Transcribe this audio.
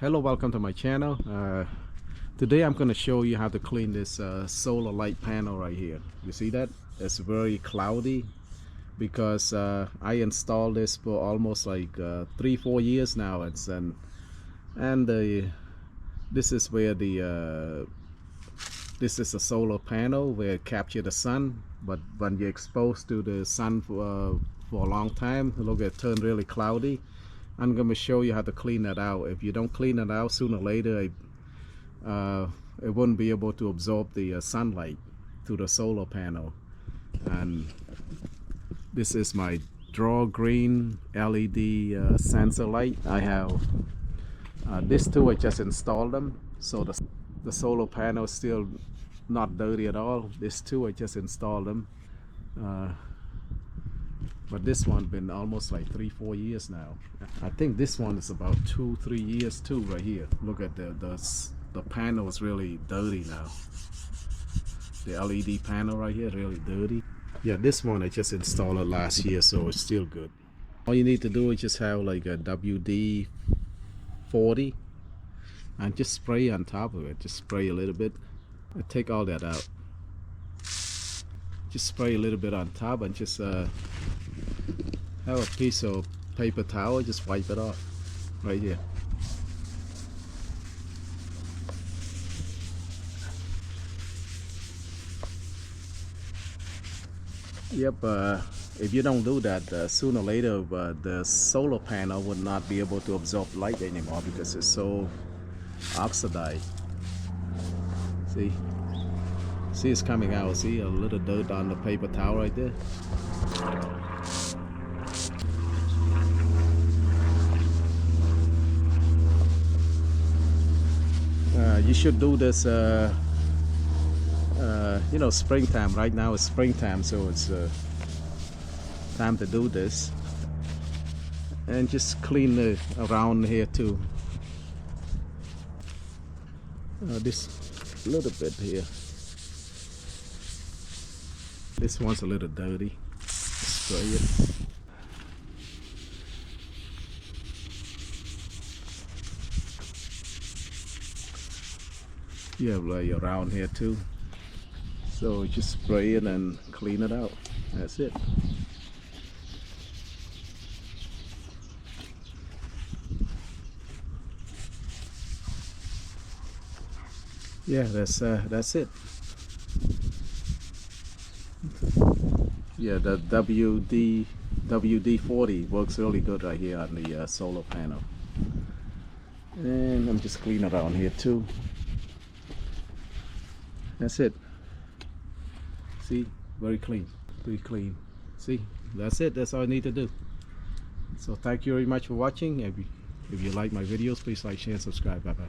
Hello, welcome to my channel. Today I'm going to show you how to clean this solar light panel right here. You see that? It's very cloudy because I installed this for almost like 3-4 years now. This is where this is a solar panel where it captures the sun, but when you're exposed to the sun for a long time, look, it turned really cloudy. I'm going to show you how to clean that out. If you don't clean it out, sooner or later it wouldn't be able to absorb the sunlight to the solar panel. And this is my draw green LED sensor light. I have these two. I just installed them, so the solar panel is still not dirty at all. These two, I just installed them. But this one been almost like 3-4 years now. I think this one is about 2-3 years too. Right here, look at the panel is really dirty now. The LED panel right here, really dirty. Yeah, this one I just installed it last year, so it's still good. All you need to do is just have like a WD-40 and just spray on top of it. Just spray a little bit and take all that out. Just spray a little bit on top and just have a piece of paper towel, just wipe it off right here. Yep, if you don't do that, sooner or later the solar panel would not be able to absorb light anymore because it's so oxidized. See it's coming out. See a little dirt on the paper towel right there. You should do this you know, springtime. Right now it's springtime, so it's time to do this. And just clean around here too. This little bit here. This one's a little dirty. Spray it. You have like around here too. So just spray it and clean it out. That's it. Yeah, that's it. Yeah, the WD-40 works really good right here on the solar panel. And I'm just cleaning around here too. That's it. See, very clean, pretty clean. See, that's it. That's all I need to do. So thank you very much for watching. If you like my videos, please like, share, and subscribe. Bye bye.